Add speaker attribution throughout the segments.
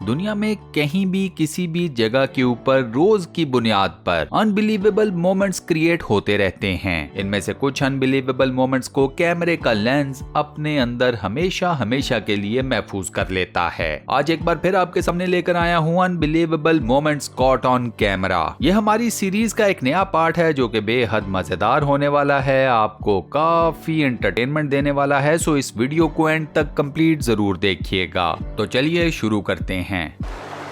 Speaker 1: दुनिया में कहीं भी किसी भी जगह के ऊपर रोज की बुनियाद पर अनबिलीवेबल मोमेंट्स क्रिएट होते रहते हैं। इनमें से कुछ अनबिलीवेबल मोमेंट्स को कैमरे का लेंस अपने अंदर हमेशा हमेशा के लिए महफूज कर लेता है। आज एक बार फिर आपके सामने लेकर आया हूँ unbelievable moments caught on camera. यह हमारी सीरीज का एक नया पार्ट है जो कि बेहद मजेदार होने वाला है, आपको काफी एंटरटेनमेंट देने वाला है। सो इस वीडियो को एंड तक कंप्लीट जरूर देखिएगा। तो चलिए शुरू करते हैं।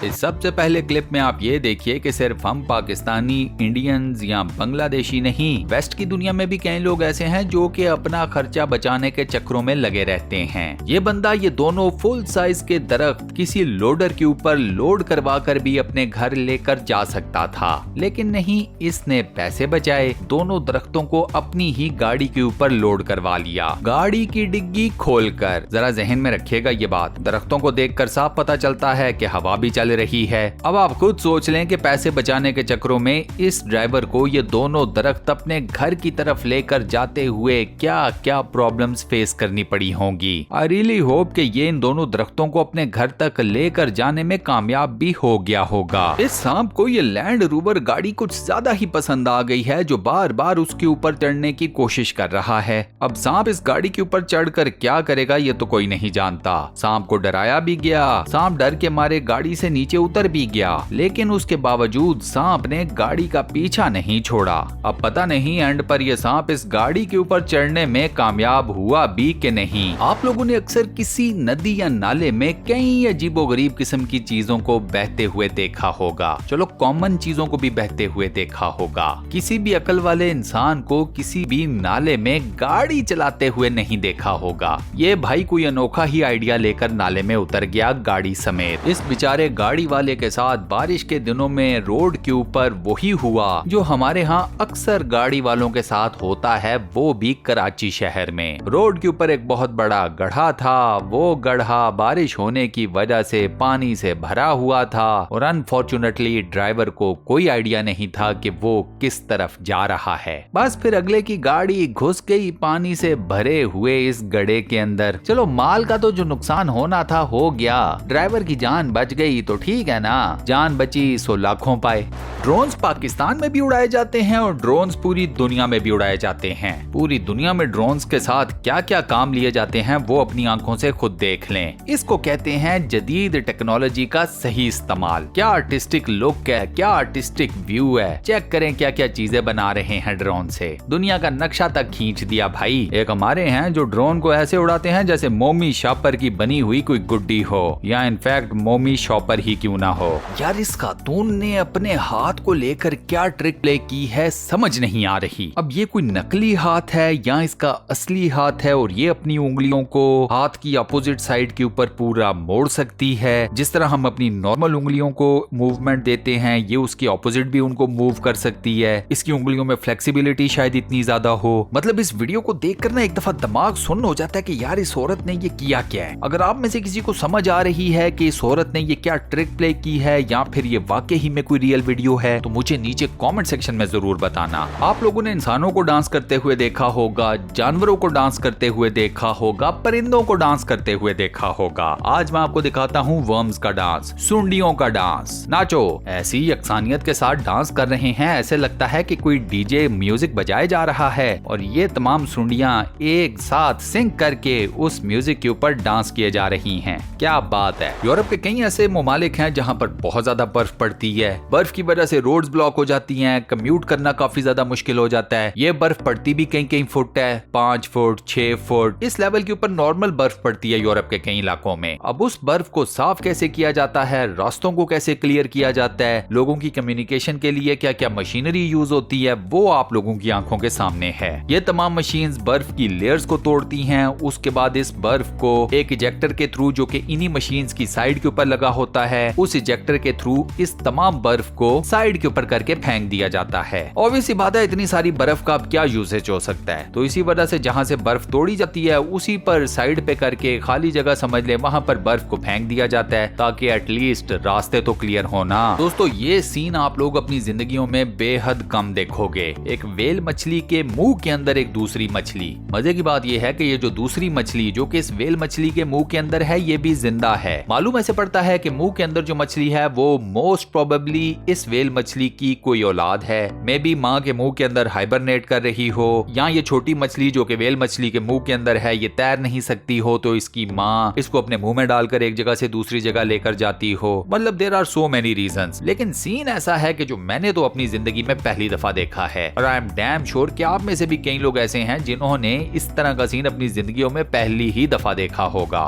Speaker 1: इस सबसे पहले क्लिप में आप ये देखिए कि सिर्फ हम पाकिस्तानी, इंडियंस या बांग्लादेशी नहीं, वेस्ट की दुनिया में भी कई लोग ऐसे हैं जो कि अपना खर्चा बचाने के चक्रों में लगे रहते हैं। ये बंदा ये दोनों फुल साइज के दरख्त किसी लोडर के ऊपर लोड करवा कर भी अपने घर लेकर जा सकता था, लेकिन नहीं, इसने पैसे बचाए, दोनों दरख्तों को अपनी ही गाड़ी के ऊपर लोड करवा लिया, गाड़ी की डिग्गी खोलकर। जरा जहन में रखिएगा ये बात, दरख्तों को देखकर साफ पता चलता है कि हवा भी रही है। अब आप खुद सोच लें कि पैसे बचाने के चक्रों में इस ड्राइवर को ये दोनों दरख्त अपने घर की तरफ लेकर जाते हुए क्या क्या प्रॉब्लम्स फेस करनी पड़ी होंगी। आई रियली होप कि ये इन दोनों दरख्तों को अपने घर तक लेकर जाने में कामयाब भी हो गया होगा। इस सांप को ये लैंड रोवर गाड़ी कुछ ज्यादा ही पसंद आ गई है जो बार बार उसके ऊपर चढ़ने की कोशिश कर रहा है। अब सांप इस गाड़ी के ऊपर चढ़कर क्या करेगा ये तो कोई नहीं जानता। सांप को डराया भी गया, सांप डर के मारे गाड़ी से नीचे उतर भी गया, लेकिन उसके बावजूद सांप ने गाड़ी का पीछा नहीं छोड़ा। अब पता नहीं एंड पर यह सांप इस गाड़ी के ऊपर चढ़ने में कामयाब हुआ भी कि नहीं। आप लोगों ने अक्सर किसी नदी या नाले में कई अजीबोगरीब किस्म की चीजों को बहते हुए देखा होगा। चलो कॉमन चीजों को भी बहते हुए देखा होगा। किसी भी अकल वाले इंसान को किसी भी नाले में गाड़ी चलाते हुए नहीं देखा होगा। ये भाई कोई अनोखा ही आइडिया लेकर नाले में उतर गया गाड़ी समेत। इस बेचारे गाड़ी वाले के साथ बारिश के दिनों में रोड के ऊपर वही हुआ जो हमारे यहाँ अक्सर गाड़ी वालों के साथ होता है, वो भी कराची शहर में। रोड के ऊपर एक बहुत बड़ा गड्ढा था, वो गड्ढा बारिश होने की वजह से पानी से भरा हुआ था और अनफॉर्चुनेटली ड्राइवर को कोई आइडिया नहीं था कि वो किस तरफ जा रहा है। बस फिर अगले की गाड़ी घुस गई पानी से भरे हुए इस गड्ढे के अंदर। चलो माल का तो जो नुकसान होना था हो गया, ड्राइवर की जान बच गई तो ठीक है ना, जान बची सो लाखों पाए। ड्रोन्स पाकिस्तान में भी उड़ाए जाते हैं और ड्रोन्स पूरी दुनिया में भी उड़ाए जाते हैं। पूरी दुनिया में ड्रोन्स के साथ क्या क्या काम लिए जाते हैं वो अपनी आंखों से खुद देख लें। इसको कहते हैं जदीद टेक्नोलॉजी का सही इस्तेमाल। क्या आर्टिस्टिक लुक है, क्या आर्टिस्टिक व्यू है। चेक करें क्या क्या चीजें बना रहे हैं ड्रोन से। दुनिया का नक्शा तक खींच दिया भाई। एक हमारे हैं जो ड्रोन को ऐसे उड़ाते हैं जैसे मोमी शॉपर की बनी हुई कोई गुड्डी हो, या इनफैक्ट मोमी शॉपर ही क्यों ना हो। यार इस खातून ने अपने हाथ को लेकर क्या ट्रिक प्ले की है समझ नहीं आ रही। अब ये कोई नकली हाथ है या इसका असली हाथ है, और ये अपनी उंगलियों को हाथ की अपोजिट साइड के ऊपर पूरा मोड़ सकती है। जिस तरह हम अपनी नॉर्मल उंगलियों को मूवमेंट देते हैं, ये उसकी अपोजिट भी उनको मूव कर सकती है। इसकी उंगलियों में फ्लेक्सिबिलिटी शायद इतनी ज्यादा हो। मतलब इस वीडियो को देखकर ना एक दफा दिमाग सुन्न हो जाता है कि यार इस औरत ने ये किया क्या है। अगर आप में से किसी को समझ आ रही है कि इस औरत ने ये क्या ट्रिक प्ले की है या फिर ये वाकई ही में कोई रियल वीडियो है, तो मुझे नीचे कमेंट सेक्शन में जरूर बताना। आप लोगों ने इंसानों को डांस करते हुए देखा होगा, जानवरों को डांस करते हुए देखा होगा, परिंदों को डांस करते हुए देखा होगा। आज मैं आपको दिखाता हूँ वर्म्स का डांस, सुंडियों का डांस। नाचो। ऐसी यकसानियत के साथ डांस कर रहे हैं, ऐसे लगता है कि कोई डीजे म्यूजिक बजाया जा रहा है और ये तमाम सुंडियां एक साथ सिंक करके उस म्यूजिक के ऊपर डांस किए जा रही हैं। क्या बात है। यूरोप के कई ऐसे ममालिक हैं जहाँ पर बहुत ज्यादा बर्फ पड़ती है। बर्फ की वजह से रोड्स ब्लॉक हो जाती हैं, कम्यूट करना काफी ज्यादा मुश्किल हो जाता है। ये बर्फ पड़ती भी कई कई फुट है, 5 फुट 6 फुट इस लेवल के ऊपर नॉर्मल बर्फ पड़ती है यूरोप के कई इलाकों में। अब उस बर्फ को साफ कैसे किया जाता है, रास्तों को कैसे क्लियर किया जाता है, लोगों की कम्युनिकेशन के लिए क्या क्या मशीनरी यूज होती है, वो आप लोगों की आंखों के सामने है। ये तमाम मशीन्स बर्फ की लेयर्स को तोड़ती हैं, उसके बाद इस बर्फ को एक इजेक्टर के थ्रू जो कि इन्हीं मशीन्स की साइड के ऊपर लगा होता है, उस इजेक्टर के थ्रू इस तमाम बर्फ को साइड के ऊपर करके फेंक दिया जाता है। ऑब्वियसली बात है, इतनी सारी बर्फ का अब क्या यूसेज हो सकता है, तो इसी वजह से जहाँ से बर्फ तोड़ी जाती है उसी पर साइड पे करके खाली जगह समझ ले वहाँ पर बर्फ को फेंक दिया जाता है, ताकि एटलीस्ट रास्ते तो क्लियर होना। दोस्तों ये सीन आप लोग अपनी जिंदगियों में बेहद कम देखोगे। एक व्हेल मछली के मुंह के अंदर एक दूसरी मछली। मजे की बात यह है कि ये जो दूसरी मछली जो कि इस व्हेल मछली के मुंह के अंदर है, ये भी जिंदा है। मालूम ऐसे पड़ता है कि मुंह के अंदर जो मछली है वो मोस्ट प्रोबेबली इस व्हेल मछली की कोई औलाद है। मे बी माँ के मुंह के अंदर हाइबरनेट कर रही हो, या ये छोटी मछली जो कि व्हेल मछली के मुंह के अंदर है ये तैर नहीं सकती हो, तो इसकी माँ इसको अपने मुंह में डालकर एक जगह से दूसरी जगह लेकर जाती हो। मतलब there are so many reasons. लेकिन सीन ऐसा है कि जो मैंने तो अपनी जिंदगी में पहली दफा देखा है, और आई एम डैम श्योर कि आप में से भी कई लोग ऐसे हैं जिन्होंने इस तरह का सीन अपनी जिंदगियों में पहली ही दफा देखा होगा।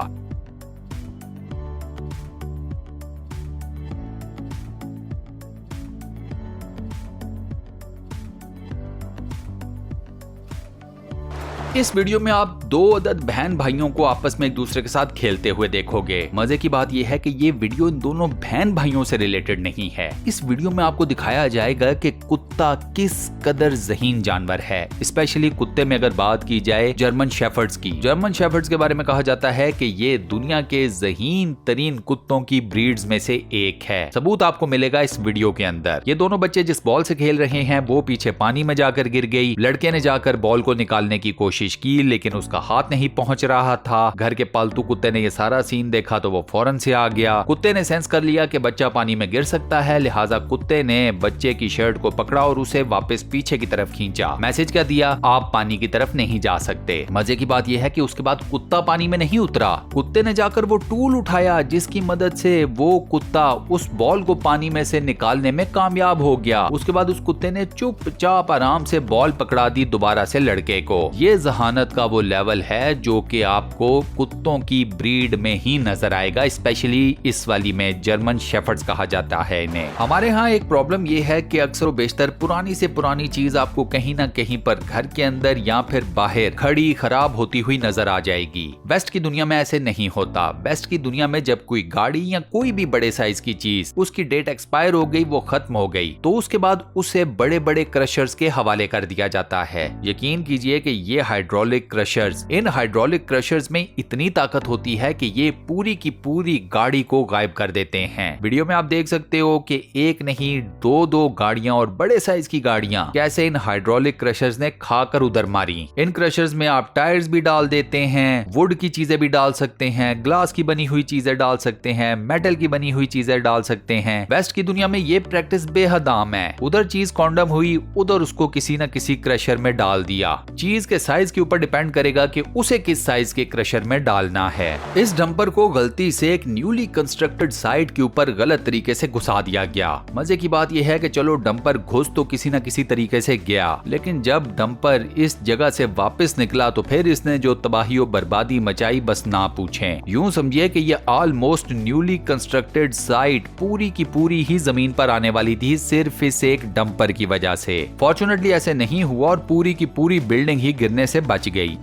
Speaker 1: इस वीडियो में आप दो अदद बहन भाइयों को आपस में एक दूसरे के साथ खेलते हुए देखोगे। मजे की बात यह है कि ये वीडियो इन दोनों बहन भाइयों से रिलेटेड नहीं है। इस वीडियो में आपको दिखाया जाएगा कि कुत्ता किस कदर ज़हीन जानवर है। स्पेशली कुत्ते में अगर बात की जाए जर्मन शेफर्ड्स की। जर्मन शेफर्ड्स के बारे में कहा जाता है कि ये दुनिया के ज़हीन तरीन कुत्तों की ब्रीड्स में से एक है। सबूत आपको मिलेगा इस वीडियो के अंदर। ये दोनों बच्चे जिस बॉल से खेल रहे हैं वो पीछे पानी में जाकर गिर गई। लड़के ने जाकर बॉल को निकालने की कोशिश की, लेकिन उसका हाथ नहीं पहुंच रहा था। घर के पालतू कुत्ते ने ये सारा सीन देखा तो वो फौरन से आ गया। कुत्ते ने सेंस कर लिया कि बच्चा पानी में गिर सकता है, लिहाजा कुत्ते ने बच्चे की शर्ट को पकड़ा और उसे वापस पीछे की तरफ खींचा। मैसेज क्या दिया, आप पानी की तरफ नहीं जा सकते। मजे की बात यह है कि उसके बाद कुत्ता पानी में नहीं उतरा। कुत्ते ने जाकर वो टूल उठाया जिसकी मदद से वो कुत्ता उस बॉल को पानी में से निकालने में कामयाब हो गया। उसके बाद उस कुत्ते ने चुपचाप आराम से बॉल पकड़ा दी दोबारा से लड़के को। ये जहानत का वो लेवल है जो कि आपको कुत्तों की ब्रीड में ही नजर आएगा। स्पेशली इस वाली में जर्मन शेफर्ड्स कहा जाता है इन्हें। हमारे यहाँ एक प्रॉब्लम ये है कि अक्सर बेशतर पुरानी से पुरानी चीज आपको कहीं ना कहीं पर घर के अंदर या फिर बाहर खड़ी खराब होती हुई नजर आ जाएगी। वेस्ट की दुनिया में ऐसे नहीं होता। वेस्ट की दुनिया में जब कोई गाड़ी या कोई भी बड़े साइज की चीज उसकी डेट एक्सपायर हो गई, वो खत्म हो गई, तो उसके बाद उसे बड़े बड़े क्रशर्स के हवाले कर दिया जाता है। यकीन कीजिए कि ये हाइड्रोलिक क्रशर्स, इन हाइड्रोलिक क्रशर्स में इतनी ताकत होती है कि ये पूरी की पूरी गाड़ी को गायब कर देते हैं। वीडियो में आप देख सकते हो कि एक नहीं दो गाड़ियां और बड़े साइज की गाड़ियां कैसे इन हाइड्रोलिक क्रशर्स ने खाकर उधर मारी। इन क्रशर्स में आप टायर्स भी डाल देते हैं, वुड की चीजें भी डाल सकते हैं, ग्लास की बनी हुई चीजें डाल सकते हैं, मेटल की बनी हुई चीजें डाल सकते हैं। वेस्ट की दुनिया में ये प्रैक्टिस बेहद आम है। उधर चीज कॉन्डम हुई, उधर उसको किसी न किसी क्रशर में डाल दिया। चीज के साइज के ऊपर डिपेंड करेगा कि उसे किस साइज के क्रशर में डालना है। इस डंपर को गलती से एक न्यूली कंस्ट्रक्टेड साइट के ऊपर गलत तरीके से घुसा दिया गया। मजे की बात यह है कि चलो डंपर घुस तो किसी न किसी तरीके से गया, लेकिन जब डंपर इस जगह से वापस निकला तो फिर इसने जो तबाही और बर्बादी मचाई बस ना पूछें। यूं समझिए कि ये ऑलमोस्ट न्यूली कंस्ट्रक्टेड साइट पूरी की पूरी ही जमीन पर आने वाली थी सिर्फ इस एक डंपर की वजह से। फॉर्चुनेटली ऐसे नहीं हुआ और पूरी की पूरी बिल्डिंग ही गिरने से बच गई।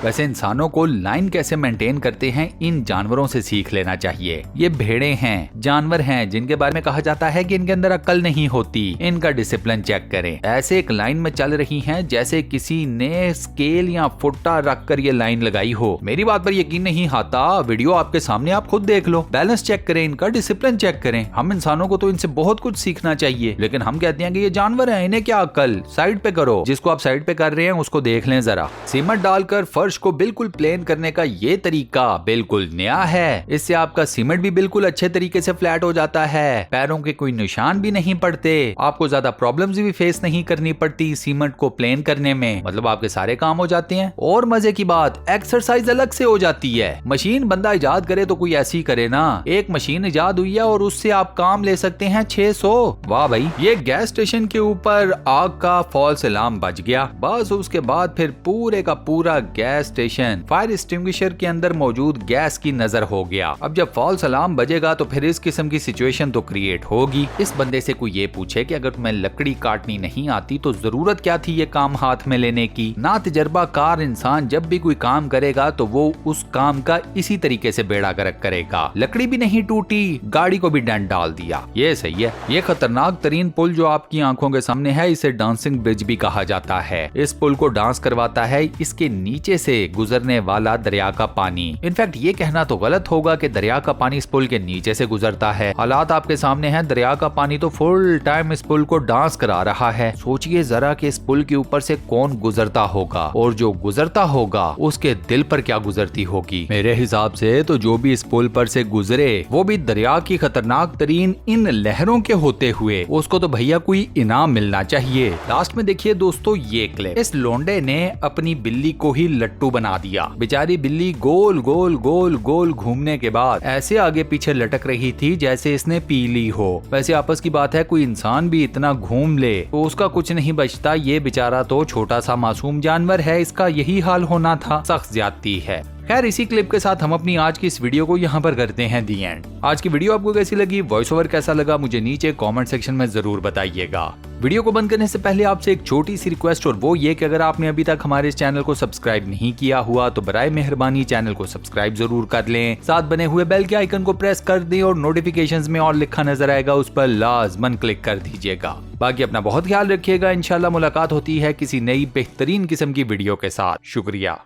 Speaker 1: वैसे इंसानों को लाइन कैसे मेंटेन करते हैं इन जानवरों से सीख लेना चाहिए। ये भेड़े हैं, जानवर हैं जिनके बारे में कहा जाता है कि इनके अंदर अक्ल नहीं होती। इनका डिसिप्लिन चेक करें। ऐसे एक लाइन में चल रही हैं जैसे किसी ने स्केल या फुट्टा रखकर ये लाइन लगाई हो। मेरी बात पर यकीन नहीं आता, वीडियो आपके सामने, आप खुद देख लो। बैलेंस चेक करें, इनका डिसिप्लिन चेक करें। हम इंसानों को तो इनसे बहुत कुछ सीखना चाहिए, लेकिन हम कहते हैं कि ये जानवर है, इन्हें क्या अक्ल। साइड पे करो, जिसको आप साइड पे कर रहे हैं उसको देख लें जरा। सीमेंट डालकर फर्श को बिल्कुल प्लेन करने का ये तरीका बिल्कुल नया है। इससे आपका सीमेंट भी बिल्कुल अच्छे तरीके से फ्लैट हो जाता है, पैरों के कोई निशान भी नहीं पड़ते, आपको ज्यादा प्रॉब्लम्स भी फेस नहीं करनी पड़ती सीमेंट को प्लेन करने में। मतलब आपके सारे काम हो जाते हैं। और मजे की बात, एक्सरसाइज अलग से हो जाती है। मशीन बंदा इजाद करे तो कोई ऐसी करे ना। एक मशीन इजाद हुई है और उससे आप काम ले सकते हैं 600। वाह भाई। ये गैस स्टेशन के ऊपर आग का फॉल्स अलार्म बज गया, बस उसके बाद फिर पूरे का पूरा gas fire station fire extinguisher के अंदर मौजूद गैस की नजर हो गया। अब जब फॉल्स अलार्म बजेगा तो फिर इस किस्म की सिचुएशन तो क्रिएट होगी। इस बंदे से कोई ये पूछे कि अगर तुम्हें लकड़ी काटनी नहीं आती तो जरूरत क्या थी ये काम हाथ में लेने की। ना तजर्बाकार इंसान जब भी कोई काम करेगा तो वो उस काम का इसी तरीके से बेड़ा गर्क करेगा। लकड़ी भी नहीं टूटी, गाड़ी को भी डेंट डाल दिया। ये सही है। ये खतरनाक तरीन पुल जो आपकी आंखों के सामने है, इसे डांसिंग ब्रिज भी कहा जाता है। इस पुल को डांस करवाता है इसके नीचे से गुजरने वाला दरिया का पानी। इनफैक्ट ये कहना तो गलत होगा कि दरिया का पानी इस पुल के नीचे से गुजरता है। हालात आपके सामने हैं, दरिया का पानी तो फुल टाइम इस पुल को डांस करा रहा है। सोचिए जरा कि इस पुल के ऊपर से कौन गुजरता होगा और जो गुजरता होगा उसके दिल पर क्या गुजरती होगी। मेरे हिसाब से तो जो भी इस पुल पर से गुजरे वो भी दरिया की खतरनाक तरीन इन लहरों के होते हुए उसको तो भैया कोई इनाम मिलना चाहिए। लास्ट में देखिए दोस्तों ये क्लिप। इस लोंडे ने अपनी बिल्ली को ही लट्टू बना दिया। बेचारी बिल्ली गोल गोल गोल गोल घूमने के बाद ऐसे आगे पीछे लटक रही थी जैसे इसने पी ली हो। वैसे आपस की बात है, कोई इंसान भी इतना घूम ले तो उसका कुछ नहीं बचता। ये बेचारा तो छोटा सा मासूम जानवर है, इसका यही हाल होना था। सख्त ज्यादती है। खैर इसी क्लिप के साथ हम अपनी आज की इस वीडियो को यहाँ पर करते हैं दी एंड। आज की वीडियो आपको कैसी लगी, वॉइस ओवर कैसा लगा, मुझे नीचे कमेंट सेक्शन में जरूर बताइएगा। वीडियो को बंद करने से पहले आपसे एक छोटी सी रिक्वेस्ट, और वो ये कि अगर आपने अभी तक हमारे इस चैनल को सब्सक्राइब नहीं किया हुआ तो बराए मेहरबानी चैनल को सब्सक्राइब जरूर कर लें। साथ बने हुए बेल के आइकन को प्रेस कर दें और नोटिफिकेशंस में और लिखा नजर आएगा उस पर लाजमन क्लिक कर दीजिएगा। बाकी अपना बहुत ख्याल रखिएगा। इंशाल्लाह मुलाकात होती है किसी नई बेहतरीन किस्म की वीडियो के साथ। शुक्रिया।